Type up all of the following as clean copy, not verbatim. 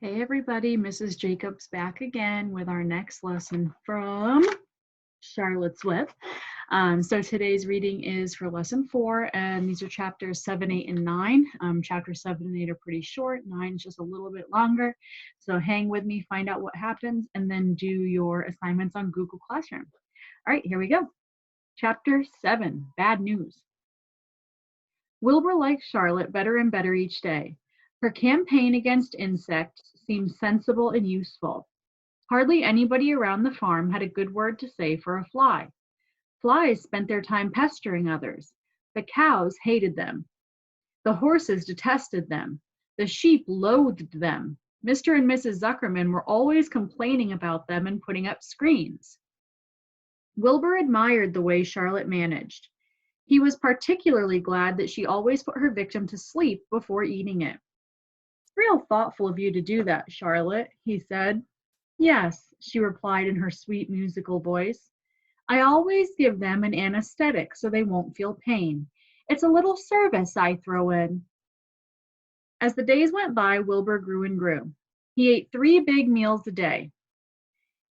Hey everybody, Mrs. Jacobs back again with our next lesson from Charlotte's Web. So today's reading is for lesson 4, and these are chapters 7, 8, and 9. Chapters 7 and 8 are pretty short, 9 is just a little bit longer. So hang with me, find out what happens, and then do your assignments on Google Classroom. All right, here we go. Chapter 7, Bad News. Wilbur liked Charlotte better and better each day. Her campaign against insects seemed sensible and useful. Hardly anybody around the farm had a good word to say for a fly. Flies spent their time pestering others. The cows hated them. The horses detested them. The sheep loathed them. Mr. and Mrs. Zuckerman were always complaining about them and putting up screens. Wilbur admired the way Charlotte managed. He was particularly glad that she always put her victim to sleep before eating it. "It's real thoughtful of you to do that, Charlotte," he said. "Yes," she replied in her sweet musical voice. "I always give them an anesthetic so they won't feel pain. It's a little service I throw in." As the days went by, Wilbur grew and grew. He ate 3 big meals a day.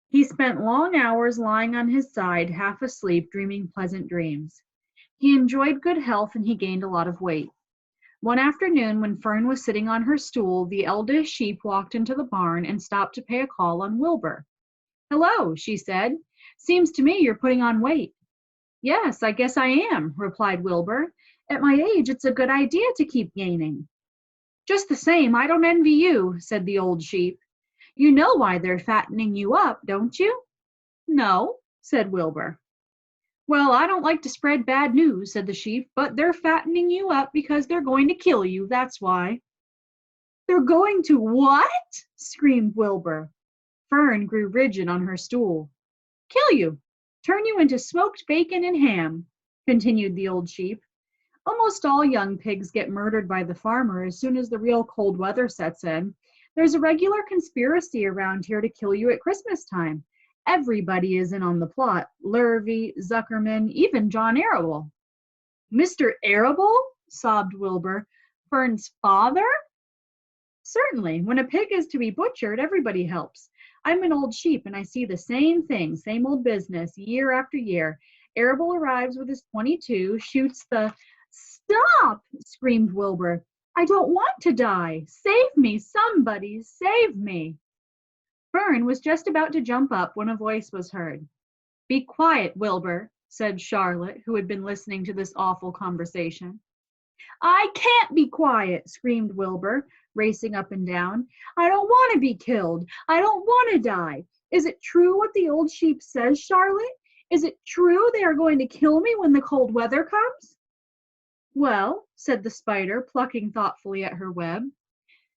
He spent long hours lying on his side, half asleep, dreaming pleasant dreams. He enjoyed good health and he gained a lot of weight. One afternoon, when Fern was sitting on her stool, the eldest sheep walked into the barn and stopped to pay a call on Wilbur. "Hello," she said. "Seems to me you're putting on weight." "Yes, I guess I am," replied Wilbur. "At my age, it's a good idea to keep gaining." "Just the same, I don't envy you," said the old sheep. "You know why they're fattening you up, don't you?" "No," said Wilbur. "Well, I don't like to spread bad news," said the sheep, "but they're fattening you up because they're going to kill you, that's why." "They're going to what?" screamed Wilbur. Fern grew rigid on her stool. "Kill you. Turn you into smoked bacon and ham," continued the old sheep. "Almost all young pigs get murdered by the farmer as soon as the real cold weather sets in. There's a regular conspiracy around here to kill you at Christmas time. Everybody is in on the plot. Lurvy, Zuckerman, even John Arable." "Mr. Arable?" sobbed Wilbur. "Fern's father?" "Certainly. When a pig is to be butchered, everybody helps. I'm an old sheep and I see the same thing, same old business, year after year. Arable arrives with his 22, shoots the—" "Stop!" screamed Wilbur. "I don't want to die. Save me, somebody, save me." Fern was just about to jump up when a voice was heard. "Be quiet, Wilbur," said Charlotte, who had been listening to this awful conversation. "I can't be quiet," screamed Wilbur, racing up and down. "I don't want to be killed. I don't want to die. Is it true what the old sheep says, Charlotte? Is it true they are going to kill me when the cold weather comes?" "Well," said the spider, plucking thoughtfully at her web,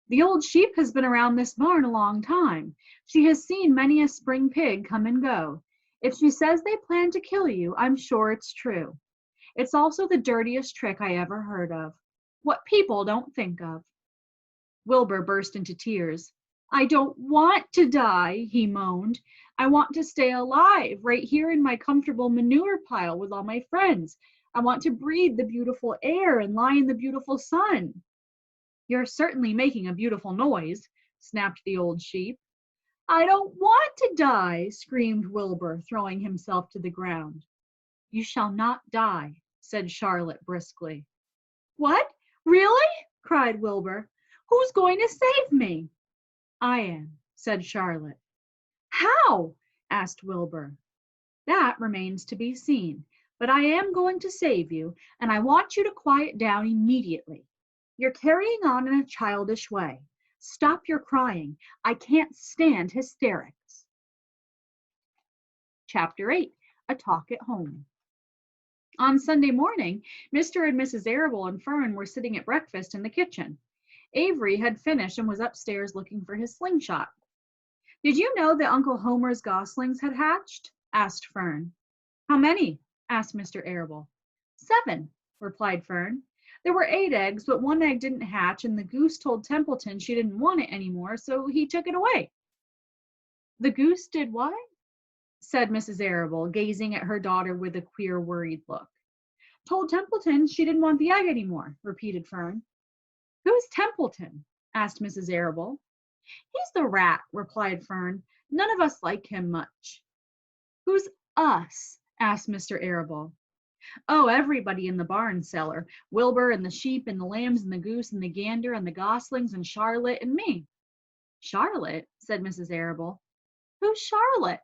"the old sheep has been around this barn a long time. She has seen many a spring pig come and go. If she says they plan to kill you, I'm sure it's true. It's also the dirtiest trick I ever heard of. What people don't think of." Wilbur burst into tears. "I don't want to die," he moaned. "I want to stay alive, right here in my comfortable manure pile with all my friends. I want to breathe the beautiful air and lie in the beautiful sun." "You're certainly making a beautiful noise," snapped the old sheep. "I don't want to die," screamed Wilbur, throwing himself to the ground. "You shall not die," said Charlotte briskly. "What? Really?" cried Wilbur. "Who's going to save me?" "I am," said Charlotte. "How?" asked Wilbur. "That remains to be seen, but I am going to save you, and I want you to quiet down immediately. You're carrying on in a childish way. Stop your crying. I can't stand hysterics." Chapter 8, A Talk at Home. On Sunday morning, Mr. and Mrs. Arable and Fern were sitting at breakfast in the kitchen. Avery had finished and was upstairs looking for his slingshot. "Did you know that Uncle Homer's goslings had hatched?" asked Fern. "How many?" asked Mr. Arable. "7," replied Fern. "There were 8 eggs, but one egg didn't hatch, and the goose told Templeton she didn't want it anymore, so he took it away." "The goose did what?" said Mrs. Arable, gazing at her daughter with a queer, worried look. "Told Templeton she didn't want the egg anymore," repeated Fern. "Who's Templeton?" asked Mrs. Arable. He's the rat, replied Fern. None of us like him much. Who's us? Asked Mr. Arable. Oh, everybody in the barn cellar. Wilbur and the sheep and the lambs and the goose and the gander and the goslings and Charlotte and me. Charlotte, said Mrs. Arable. Who's Charlotte?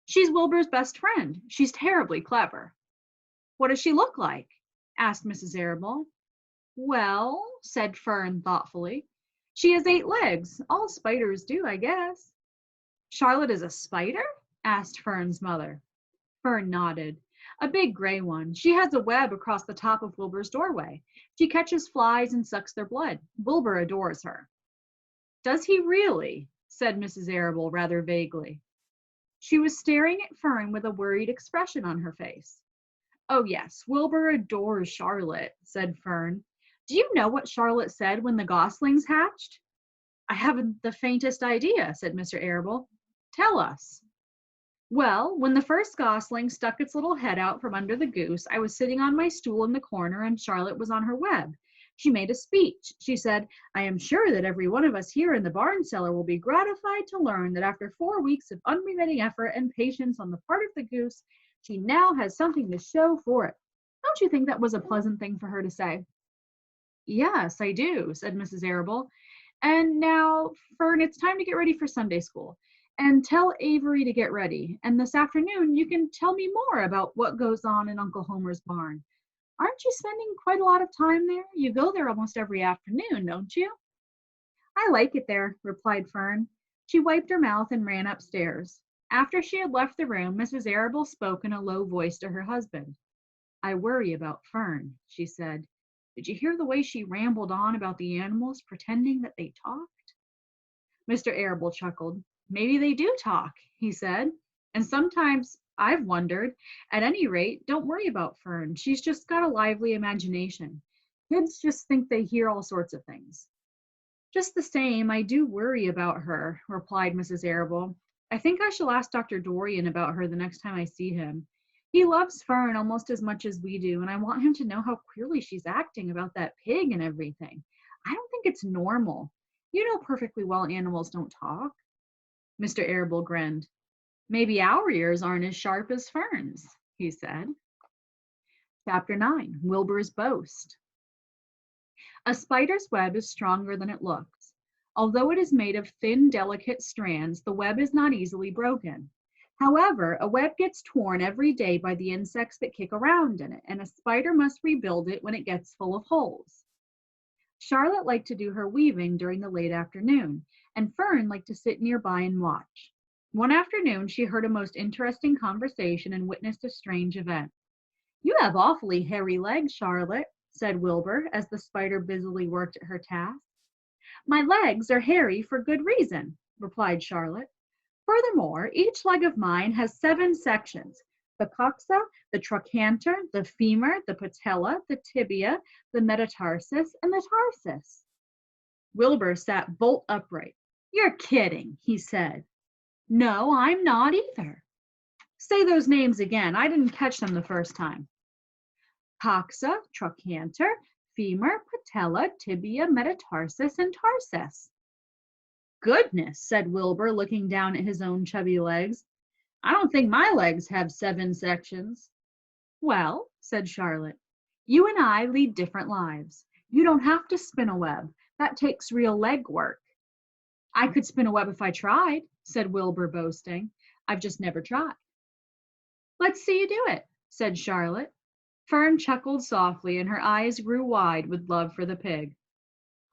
She's Wilbur's best friend. She's terribly clever. What does she look like? Asked Mrs. Arable. Well, said Fern thoughtfully, she has 8 legs. All spiders do, I guess. Charlotte is a spider? Asked Fern's mother. Fern nodded. A big gray one. She has a web across the top of Wilbur's doorway. She catches flies and sucks their blood. Wilbur adores her. Does he really? Said Mrs. Arable rather vaguely. She was staring at Fern with a worried expression on her face. Oh yes, Wilbur adores Charlotte, said Fern. Do you know what Charlotte said when the goslings hatched? I haven't the faintest idea, said Mr. Arable. Tell us. Well, when the first gosling stuck its little head out from under the goose, I was sitting on my stool in the corner and Charlotte was on her web. She made a speech. She said, I am sure that every one of us here in the barn cellar will be gratified to learn that after 4 weeks of unremitting effort and patience on the part of the goose, she now has something to show for it. Don't you think that was a pleasant thing for her to say? Yes, I do, said Mrs. Arable. And now, Fern, it's time to get ready for Sunday school. And tell Avery to get ready. And this afternoon, you can tell me more about what goes on in Uncle Homer's barn. Aren't you spending quite a lot of time there? You go there almost every afternoon, don't you? I like it there, replied Fern. She wiped her mouth and ran upstairs. After she had left the room, Mrs. Arable spoke in a low voice to her husband. I worry about Fern, she said. Did you hear the way she rambled on about the animals, pretending that they talked? Mr. Arable chuckled. Maybe they do talk, he said. And sometimes I've wondered. At any rate, don't worry about Fern. She's just got a lively imagination. Kids just think they hear all sorts of things. Just the same, I do worry about her, replied Mrs. Arable. I think I shall ask Dr. Dorian about her the next time I see him. He loves Fern almost as much as we do, and I want him to know how queerly she's acting about that pig and everything. I don't think it's normal. You know perfectly well animals don't talk. Mr. Arable grinned. Maybe our ears aren't as sharp as Fern's, he said. Chapter 9, Wilbur's Boast. A spider's web is stronger than it looks. Although it is made of thin, delicate strands, the web is not easily broken. However, a web gets torn every day by the insects that kick around in it, and a spider must rebuild it when it gets full of holes. Charlotte liked to do her weaving during the late afternoon, and Fern liked to sit nearby and watch. One afternoon, she heard a most interesting conversation and witnessed a strange event. You have awfully hairy legs, Charlotte, said Wilbur, as the spider busily worked at her task. My legs are hairy for good reason, replied Charlotte. Furthermore, each leg of mine has 7 sections: the coxa, the trochanter, the femur, the patella, the tibia, the metatarsus, and the tarsus. Wilbur sat bolt upright. You're kidding, he said. No, I'm not either. Say those names again. I didn't catch them the first time. Coxa, trochanter, femur, patella, tibia, metatarsus, and tarsus. Goodness, said Wilbur, looking down at his own chubby legs. I don't think my legs have 7 sections. Well, said Charlotte, you and I lead different lives. You don't have to spin a web. That takes real leg work. I could spin a web if I tried, said Wilbur, boasting. I've just never tried. Let's see you do it, said Charlotte. Fern chuckled softly and her eyes grew wide with love for the pig.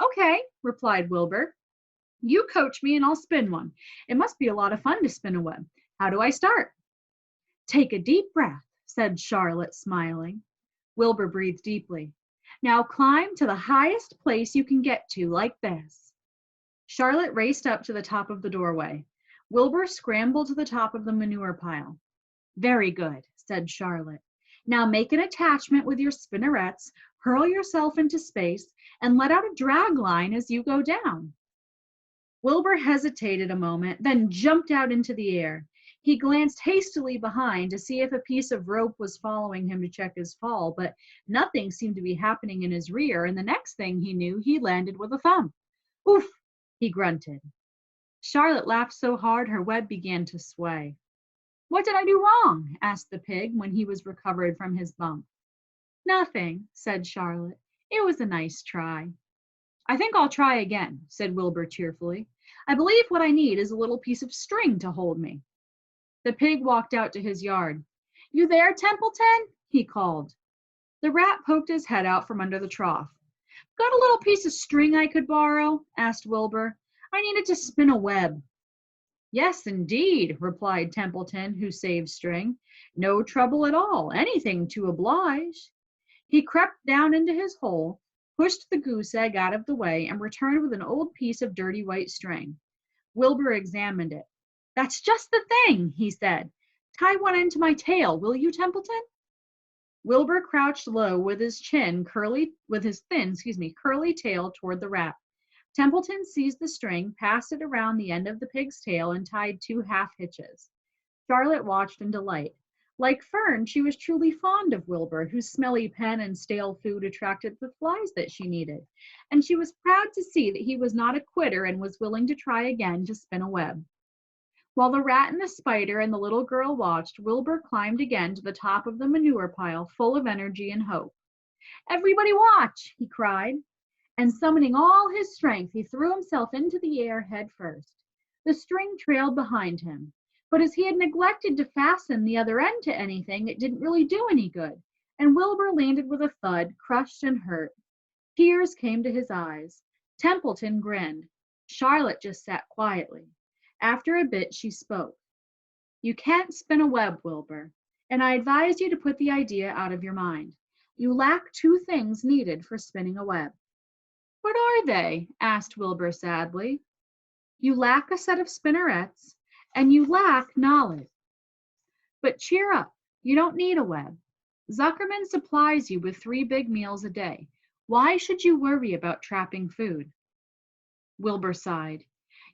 Okay, replied Wilbur. You coach me and I'll spin one. It must be a lot of fun to spin a web. How do I start? Take a deep breath, said Charlotte, smiling. Wilbur breathed deeply. Now climb to the highest place you can get to, like this. Charlotte raced up to the top of the doorway. Wilbur scrambled to the top of the manure pile. Very good, said Charlotte. Now make an attachment with your spinnerets, hurl yourself into space, and let out a drag line as you go down. Wilbur hesitated a moment, then jumped out into the air. He glanced hastily behind to see if a piece of rope was following him to check his fall, but nothing seemed to be happening in his rear, and the next thing he knew, he landed with a thump. Oof, he grunted. Charlotte laughed so hard her web began to sway. What did I do wrong? Asked the pig when he was recovered from his bump. Nothing, said Charlotte. It was a nice try. I think I'll try again, said Wilbur cheerfully. I believe what I need is a little piece of string to hold me. The pig walked out to his yard. You there, Templeton? He called. The rat poked his head out from under the trough. Got a little piece of string I could borrow? Asked Wilbur. I needed to spin a web. Yes, indeed, replied Templeton, who saved string. No trouble at all, anything to oblige. He crept down into his hole, pushed the goose egg out of the way, and returned with an old piece of dirty white string. Wilbur examined it. That's just the thing, he said. Tie one end to my tail, will you, Templeton? Wilbur crouched low with his thin, curly tail toward the rat. Templeton seized the string, passed it around the end of the pig's tail, and tied 2 half hitches. Charlotte watched in delight. Like Fern, she was truly fond of Wilbur, whose smelly pen and stale food attracted the flies that she needed, and she was proud to see that he was not a quitter and was willing to try again to spin a web. While the rat and the spider and the little girl watched, Wilbur climbed again to the top of the manure pile, full of energy and hope. Everybody watch, he cried, and summoning all his strength, he threw himself into the air head first. The string trailed behind him. But as he had neglected to fasten the other end to anything, it didn't really do any good, and Wilbur landed with a thud, crushed and hurt. Tears came to his eyes. Templeton grinned. Charlotte just sat quietly. After a bit, she spoke. You can't spin a web, Wilbur, and I advise you to put the idea out of your mind. You lack 2 things needed for spinning a web. What are they? Asked Wilbur sadly. You lack a set of spinnerets, and you lack knowledge. But cheer up, you don't need a web. Zuckerman supplies you with 3 big meals a day. Why should you worry about trapping food? Wilbur sighed.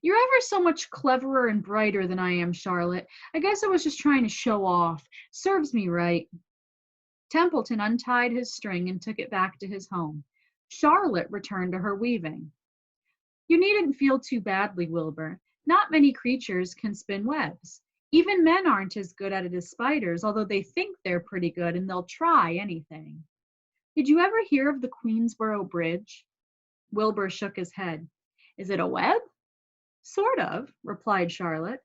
You're ever so much cleverer and brighter than I am, Charlotte. I guess I was just trying to show off. Serves me right. Templeton untied his string and took it back to his home. Charlotte returned to her weaving. You needn't feel too badly, Wilbur. Not many creatures can spin webs. Even men aren't as good at it as spiders, although they think they're pretty good and they'll try anything. Did you ever hear of the Queensboro Bridge? Wilbur shook his head. Is it a web? Sort of, replied Charlotte.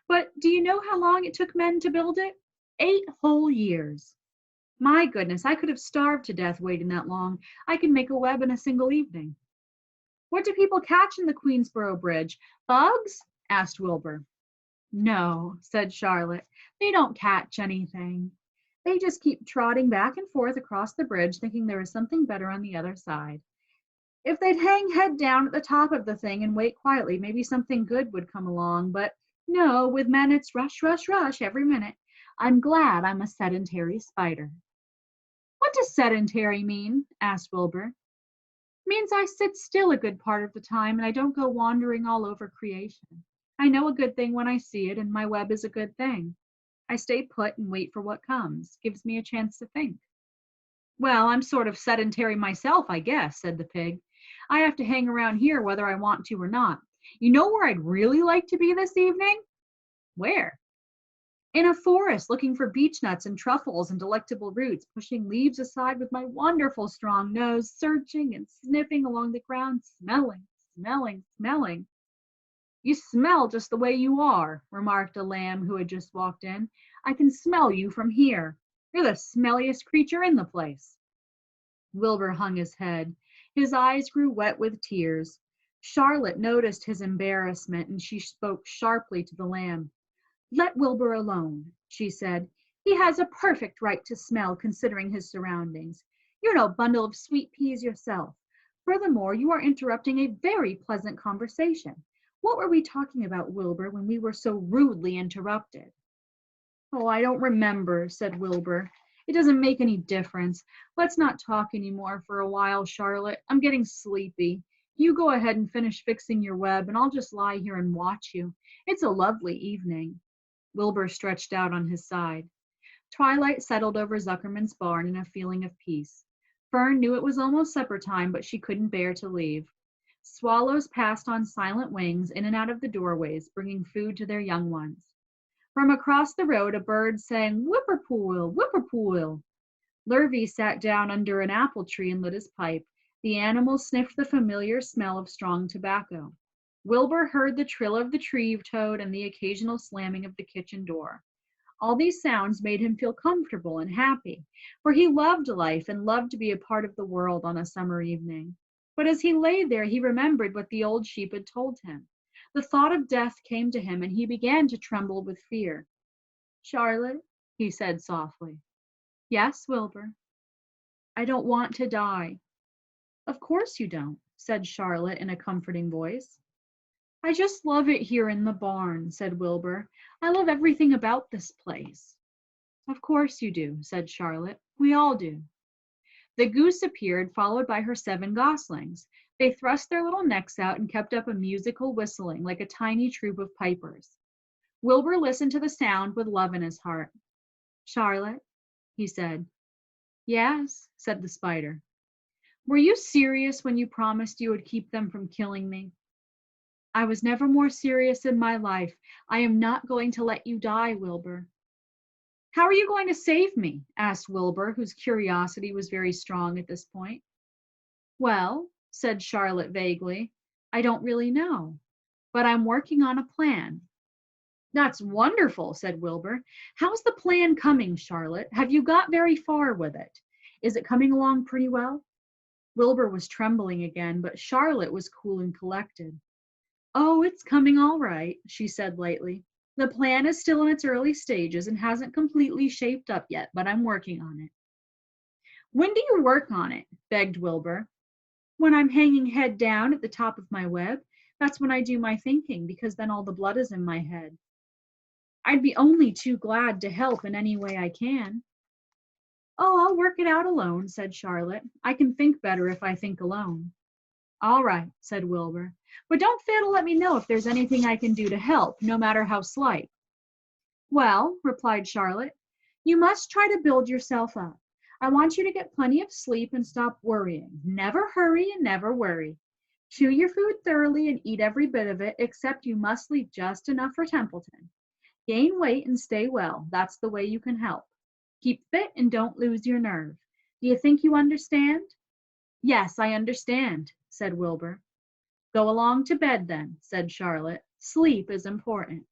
But do you know how long it took men to build it? 8 whole years. My goodness, I could have starved to death waiting that long. I can make a web in a single evening. What do people catch in the Queensboro Bridge? Bugs? Asked Wilbur. No, said Charlotte. They don't catch anything. They just keep trotting back and forth across the bridge, thinking there is something better on the other side. If they'd hang head down at the top of the thing and wait quietly, maybe something good would come along. But no, with men it's rush, rush, rush every minute. I'm glad I'm a sedentary spider. What does sedentary mean? Asked Wilbur. Means I sit still a good part of the time and I don't go wandering all over creation. I know a good thing when I see it, and my web is a good thing. I stay put and wait for what comes. Gives me a chance to think. Well, I'm sort of sedentary myself, I guess, said the pig. I have to hang around here whether I want to or not. You know where I'd really like to be this evening? Where? In a forest, looking for beech nuts and truffles and delectable roots, pushing leaves aside with my wonderful strong nose, searching and sniffing along the ground, smelling, smelling, smelling. You smell just the way you are, remarked a lamb who had just walked in. I can smell you from here. You're the smelliest creature in the place. Wilbur hung his head. His eyes grew wet with tears. Charlotte noticed his embarrassment, and she spoke sharply to the lamb. Let Wilbur alone, she said. He has a perfect right to smell, considering his surroundings. You're no bundle of sweet peas yourself. Furthermore, you are interrupting a very pleasant conversation. What were we talking about, Wilbur, when we were so rudely interrupted? Oh, I don't remember, said Wilbur. It doesn't make any difference. Let's not talk anymore for a while, Charlotte. I'm getting sleepy. You go ahead and finish fixing your web, and I'll just lie here and watch you. It's a lovely evening. Wilbur stretched out on his side. Twilight settled over Zuckerman's barn in a feeling of peace. Fern knew it was almost supper time, but she couldn't bear to leave. Swallows passed on silent wings in and out of the doorways, bringing food to their young ones. From across the road, a bird sang, "Whippoorwill, whippoorwill." Lurvy sat down under an apple tree and lit his pipe. The animal sniffed the familiar smell of strong tobacco. Wilbur heard the trill of the tree toad and the occasional slamming of the kitchen door. All these sounds made him feel comfortable and happy, for he loved life and loved to be a part of the world on a summer evening. But as he lay there, he remembered what the old sheep had told him. The thought of death came to him, and he began to tremble with fear. "Charlotte," he said softly. "Yes, Wilbur." "I don't want to die." "Of course you don't," said Charlotte in a comforting voice. "I just love it here in the barn," said Wilbur. "I love everything about this place." "Of course you do," said Charlotte. "We all do." The goose appeared, followed by her 7 goslings. They thrust their little necks out and kept up a musical whistling like a tiny troop of pipers. Wilbur listened to the sound with love in his heart. "Charlotte," he said. "Yes," said the spider. "Were you serious when you promised you would keep them from killing me?" "I was never more serious in my life. I am not going to let you die, Wilbur." "How are you going to save me?" asked Wilbur, whose curiosity was very strong at this point. "Well," said Charlotte vaguely, "I don't really know, but I'm working on a plan." "That's wonderful," said Wilbur. "How's the plan coming, Charlotte? Have you got very far with it? Is it coming along pretty well?" Wilbur was trembling again, but Charlotte was cool and collected. "Oh, it's coming all right," she said lightly. "The plan is still in its early stages and hasn't completely shaped up yet, but I'm working on it." "When do you work on it?" begged Wilbur. "When I'm hanging head down at the top of my web. That's when I do my thinking, because then all the blood is in my head." "I'd be only too glad to help in any way I can." "Oh, I'll work it out alone," said Charlotte. "I can think better if I think alone." "All right," said Wilbur. "But don't fail to let me know if there's anything I can do to help, no matter how slight." "Well," replied Charlotte, "you must try to build yourself up. I want you to get plenty of sleep and stop worrying. Never hurry and never worry. Chew your food thoroughly and eat every bit of it, except you must leave just enough for Templeton. Gain weight and stay well. That's the way you can help. Keep fit and don't lose your nerve. Do you think you understand?" "Yes, I understand," said Wilbur. "Go along to bed then," said Charlotte. "Sleep is important."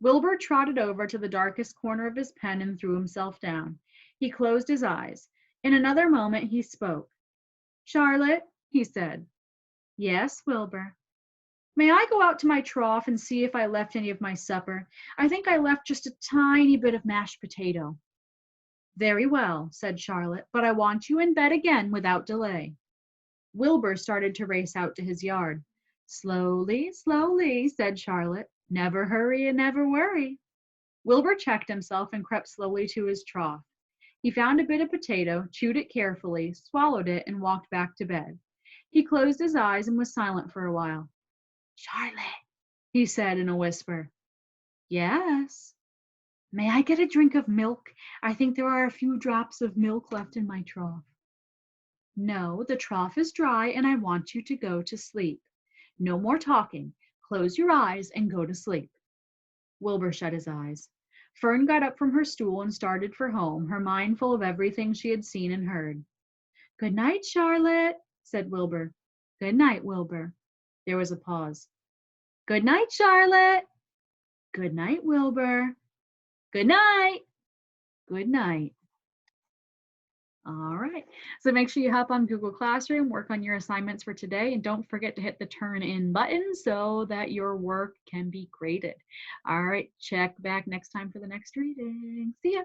Wilbur trotted over to the darkest corner of his pen and threw himself down. He closed his eyes. In another moment he spoke. "Charlotte," he said. "Yes, Wilbur." "May I go out to my trough and see if I left any of my supper? I think I left just a tiny bit of mashed potato." "Very well," said Charlotte, "but I want you in bed again without delay." Wilbur started to race out to his yard. "Slowly, slowly," said Charlotte. "Never hurry and never worry." Wilbur checked himself and crept slowly to his trough. He found a bit of potato, chewed it carefully, swallowed it, and walked back to bed. He closed his eyes and was silent for a while. "Charlotte," he said in a whisper. "Yes." "May I get a drink of milk? I think there are a few drops of milk left in my trough." "No, the trough is dry and I want you to go to sleep. No more talking. Close your eyes and go to sleep." Wilbur shut his eyes. Fern got up from her stool and started for home, her mind full of everything she had seen and heard. "Good night, Charlotte," said Wilbur. "Good night, Wilbur." There was a pause. "Good night, Charlotte." "Good night, Wilbur." "Good night." "Good night." All right. So make sure you hop on Google Classroom, work on your assignments for today, and don't forget to hit the turn in button so that your work can be graded. All right. Check back next time for the next reading. See ya.